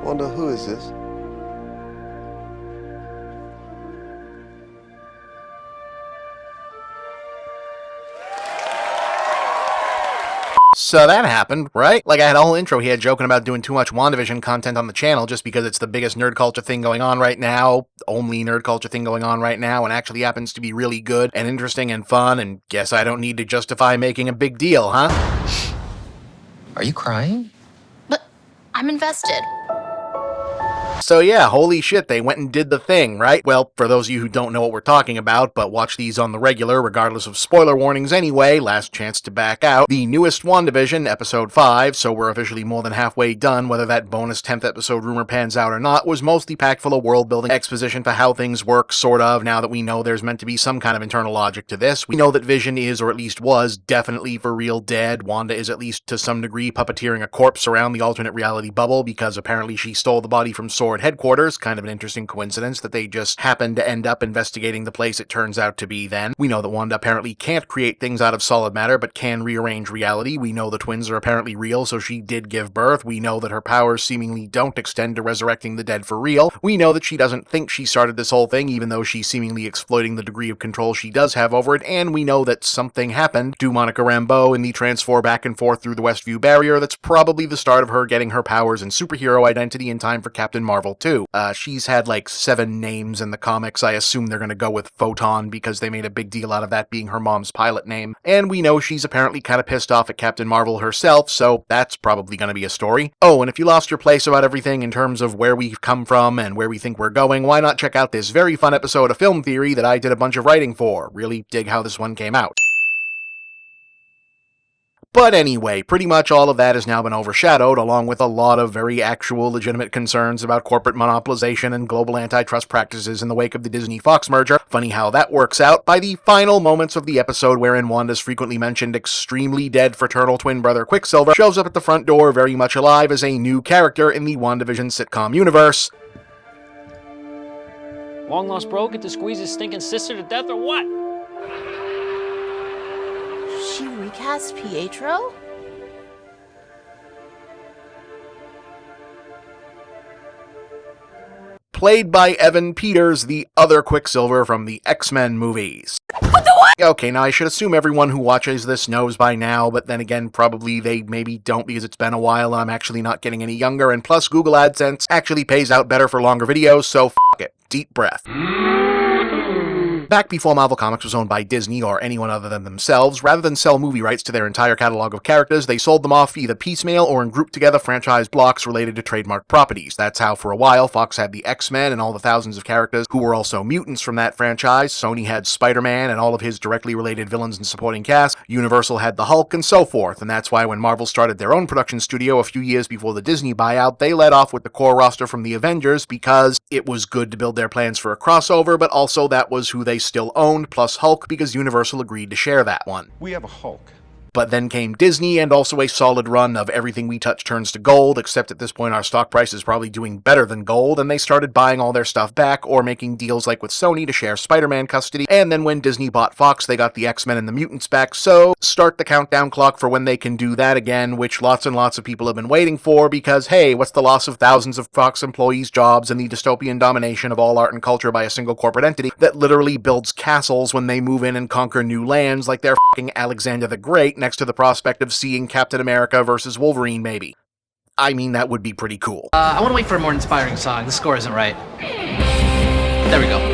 Wanda, who is this? So that happened, right? Like, I had a whole intro here joking about doing too much WandaVision content on the channel just because it's the biggest nerd culture thing going on right now, only nerd culture thing going on right now, and actually happens to be really good and interesting and fun, and guess I don't need to justify making a big deal, huh? Are you crying? But I'm invested. So yeah, holy shit, they went and did the thing, right? Well, for those of you who don't know what we're talking about, but watch these on the regular, regardless of spoiler warnings anyway, last chance to back out, the newest WandaVision, episode 5, so we're officially more than halfway done, whether that bonus 10th episode rumor pans out or not, was mostly packed full of world-building exposition for how things work, sort of, now that we know there's meant to be some kind of internal logic to this. We know that Vision is, or at least was, definitely for real dead. Wanda is at least to some degree puppeteering a corpse around the alternate reality bubble, because apparently she stole the body from Sword headquarters, kind of an interesting coincidence that they just happened to end up investigating the place it turns out to be then. We know that Wanda apparently can't create things out of solid matter, but can rearrange reality. We know the twins are apparently real, so she did give birth. We know that her powers seemingly don't extend to resurrecting the dead for real. We know that she doesn't think she started this whole thing, even though she's seemingly exploiting the degree of control she does have over it, and we know that something happened to Monica Rambeau in the transfer back and forth through the Westview barrier that's probably the start of her getting her powers and superhero identity in time for Captain Marvel 2. She's had like 7 names in the comics. I assume they're gonna go with Photon because they made a big deal out of that being her mom's pilot name. And we know she's apparently kind of pissed off at Captain Marvel herself, so that's probably gonna be a story. Oh, and if you lost your place about everything in terms of where we've come from and where we think we're going, why not check out this very fun episode of Film Theory that I did a bunch of writing for. Really dig how this one came out. But anyway, pretty much all of that has now been overshadowed, along with a lot of very actual, legitimate concerns about corporate monopolization and global antitrust practices in the wake of the Disney-Fox merger. Funny how that works out, by the final moments of the episode wherein Wanda's frequently mentioned extremely dead fraternal twin brother Quicksilver shows up at the front door very much alive as a new character in the WandaVision sitcom universe. Long lost bro get to squeeze his stinking sister to death or what? She recast Pietro? Played by Evan Peters, the other Quicksilver from the X-Men movies. What the what? Okay, now I should assume everyone who watches this knows by now, but then again, probably they maybe don't because it's been a while and I'm actually not getting any younger, and plus Google AdSense actually pays out better for longer videos, so f*** it. Deep breath. Back before Marvel Comics was owned by Disney or anyone other than themselves, rather than sell movie rights to their entire catalog of characters, they sold them off either piecemeal or in grouped-together franchise blocks related to trademark properties. That's how, for a while, Fox had the X-Men and all the thousands of characters who were also mutants from that franchise. Sony had Spider-Man and all of his directly related villains and supporting cast. Universal had the Hulk and so forth, and that's why when Marvel started their own production studio a few years before the Disney buyout, they led off with the core roster from the Avengers because it was good to build their plans for a crossover, but also that was who they still owned, plus Hulk because Universal agreed to share that one. We have a Hulk. But then came Disney, and also a solid run of everything we touch turns to gold, except at this point our stock price is probably doing better than gold, and they started buying all their stuff back, or making deals like with Sony to share Spider-Man custody, and then when Disney bought Fox, they got the X-Men and the mutants back, so start the countdown clock for when they can do that again, which lots and lots of people have been waiting for, because hey, what's the loss of thousands of Fox employees' jobs and the dystopian domination of all art and culture by a single corporate entity that literally builds castles when they move in and conquer new lands like they're f***ing Alexander the Great, next to the prospect of seeing Captain America versus Wolverine, maybe. I mean, that would be pretty cool. I want to wait for a more inspiring song. The score isn't right. There we go.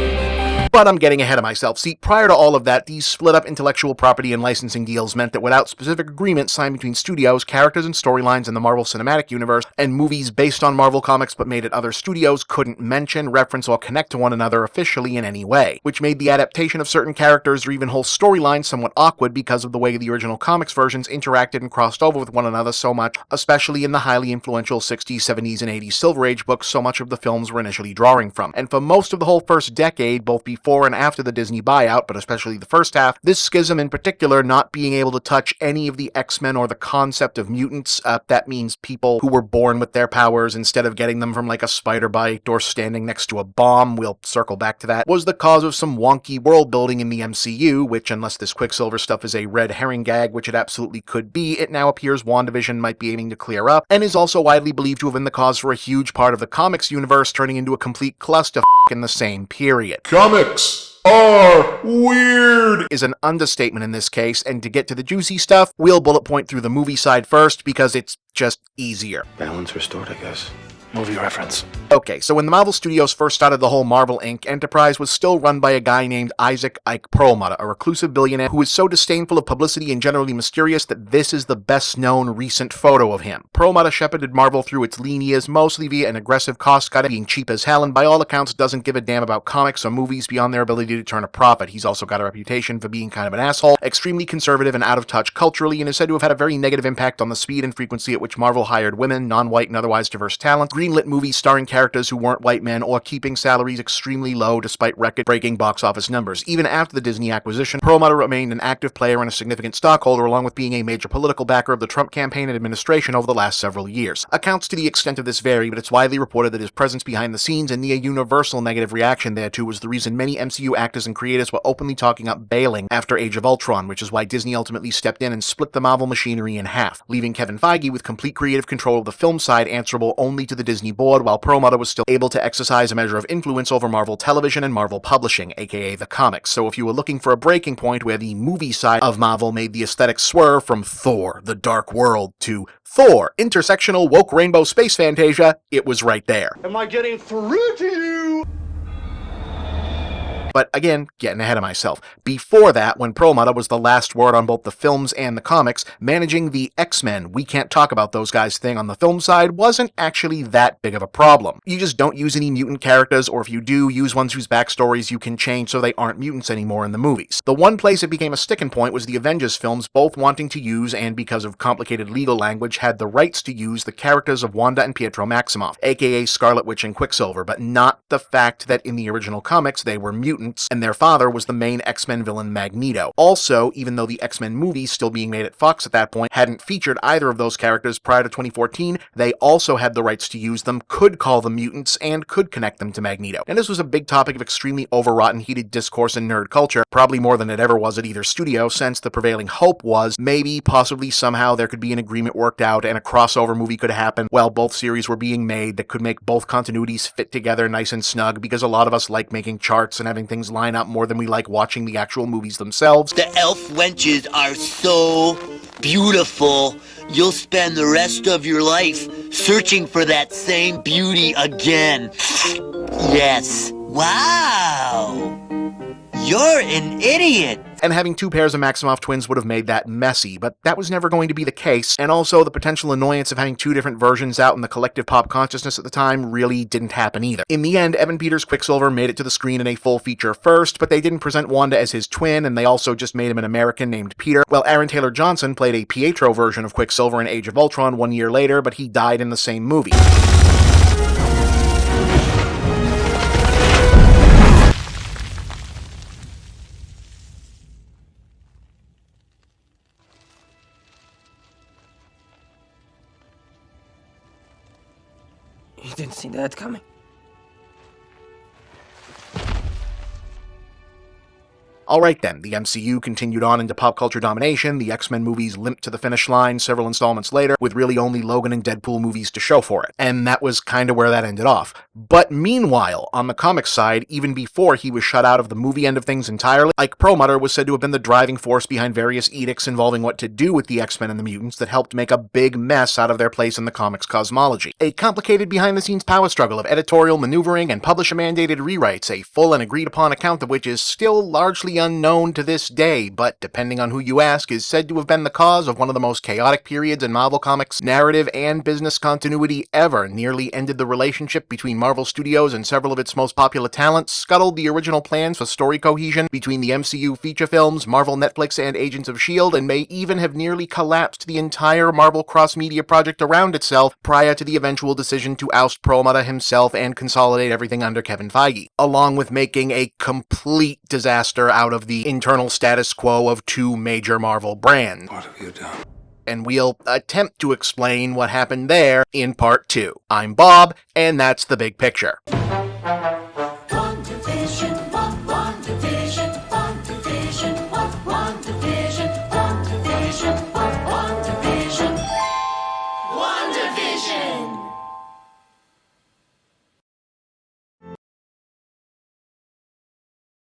But I'm getting ahead of myself. See, prior to all of that, these split-up intellectual property and licensing deals meant that without specific agreements signed between studios, characters and storylines in the Marvel Cinematic Universe, and movies based on Marvel Comics but made at other studios couldn't mention, reference, or connect to one another officially in any way, which made the adaptation of certain characters or even whole storylines somewhat awkward because of the way the original comics versions interacted and crossed over with one another so much, especially in the highly influential 60s, 70s, and 80s Silver Age books so much of the films were initially drawing from. And for most of the whole first decade, both before before and after the Disney buyout, but especially the first half. This schism in particular, not being able to touch any of the X-Men or the concept of mutants, that means people who were born with their powers instead of getting them from like a spider bite or standing next to a bomb, we'll circle back to that, was the cause of some wonky world building in the MCU, which, unless this Quicksilver stuff is a red herring gag, which it absolutely could be, it now appears WandaVision might be aiming to clear up, and is also widely believed to have been the cause for a huge part of the comics universe turning into a complete clusterfuck in the same period. Comics are weird Is an understatement in this case, and to get to the juicy stuff, we'll bullet point through the movie side first because it's just easier. Balance restored, I guess. Movie reference. Okay, so when the Marvel Studios first started the whole Marvel Inc. enterprise was still run by a guy named Isaac Ike Perlmutter, a reclusive billionaire who is so disdainful of publicity and generally mysterious that this is the best-known recent photo of him. Perlmutter shepherded Marvel through its lean years mostly via an aggressive cost-cutting, being cheap as hell, and by all accounts doesn't give a damn about comics or movies beyond their ability to turn a profit. He's also got a reputation for being kind of an asshole, extremely conservative and out of touch culturally, and is said to have had a very negative impact on the speed and frequency at which Marvel hired women, non-white and otherwise diverse talent, greenlit movies starring characters who weren't white men, or keeping salaries extremely low despite record-breaking box office numbers. Even after the Disney acquisition, Perlmutter remained an active player and a significant stockholder, along with being a major political backer of the Trump campaign and administration over the last several years. Accounts to the extent of this vary, but it's widely reported that his presence behind the scenes and the universal negative reaction thereto was the reason many MCU actors and creators were openly talking up bailing after Age of Ultron, which is why Disney ultimately stepped in and split the Marvel machinery in half, leaving Kevin Feige with complete creative control of the film side answerable only to the Disney board, while Perlmutter was still able to exercise a measure of influence over Marvel Television and Marvel Publishing, aka the comics. So if you were looking for a breaking point where the movie side of Marvel made the aesthetic swerve from Thor, the Dark World, to Thor, intersectional woke rainbow space fantasia, it was right there. Am I getting through to you? But again, getting ahead of myself. Before that, when Perlmutter was the last word on both the films and the comics, managing the X-Men, we can't talk about those guys thing on the film side wasn't actually that big of a problem. You just don't use any mutant characters, or if you do, use ones whose backstories you can change so they aren't mutants anymore in the movies. The one place it became a sticking point was the Avengers films, both wanting to use, and because of complicated legal language, had the rights to use the characters of Wanda and Pietro Maximoff, aka Scarlet Witch and Quicksilver, but not the fact that in the original comics they were mutants, and their father was the main X-Men villain Magneto. Also, even though the X-Men movies, still being made at Fox at that point, hadn't featured either of those characters prior to 2014, they also had the rights to use them, could call them mutants, and could connect them to Magneto. And this was a big topic of extremely overwrought and heated discourse in nerd culture, probably more than it ever was at either studio, since the prevailing hope was maybe, possibly, somehow there could be an agreement worked out and a crossover movie could happen while both series were being made that could make both continuities fit together nice and snug, because a lot of us like making charts and having things line up more than we like watching the actual movies themselves. The elf wenches are so beautiful, you'll spend the rest of your life searching for that same beauty again. Yes. Wow. You're an idiot. And having two pairs of Maximoff twins would have made that messy, but that was never going to be the case, and also the potential annoyance of having two different versions out in the collective pop consciousness at the time really didn't happen either. In the end, Evan Peters' Quicksilver made it to the screen in a full feature first, but they didn't present Wanda as his twin, and they also just made him an American named Peter, while Aaron Taylor Johnson played a Pietro version of Quicksilver in Age of Ultron 1 year later, but he died in the same movie. You didn't see that coming. Alright then, the MCU continued on into pop culture domination, the X-Men movies limped to the finish line several installments later, with really only Logan and Deadpool movies to show for it. And that was kinda where that ended off. But meanwhile, on the comics side, even before he was shut out of the movie end of things entirely, Ike Perlmutter was said to have been the driving force behind various edicts involving what to do with the X-Men and the mutants that helped make a big mess out of their place in the comics cosmology. A complicated behind-the-scenes power struggle of editorial maneuvering and publisher-mandated rewrites, a full and agreed-upon account of which is still largely largely unknown to this day, but depending on who you ask, is said to have been the cause of one of the most chaotic periods in Marvel Comics narrative and business continuity ever, nearly ended the relationship between Marvel Studios and several of its most popular talents, scuttled the original plans for story cohesion between the MCU feature films, Marvel Netflix, and Agents of S.H.I.E.L.D., and may even have nearly collapsed the entire Marvel cross-media project around itself prior to the eventual decision to oust Perlmutter himself and consolidate everything under Kevin Feige, along with making a complete disaster out of the internal status quo of two major Marvel brands. What have you done? And we'll attempt to explain what happened there in part 2. I'm Bob, and that's the big picture.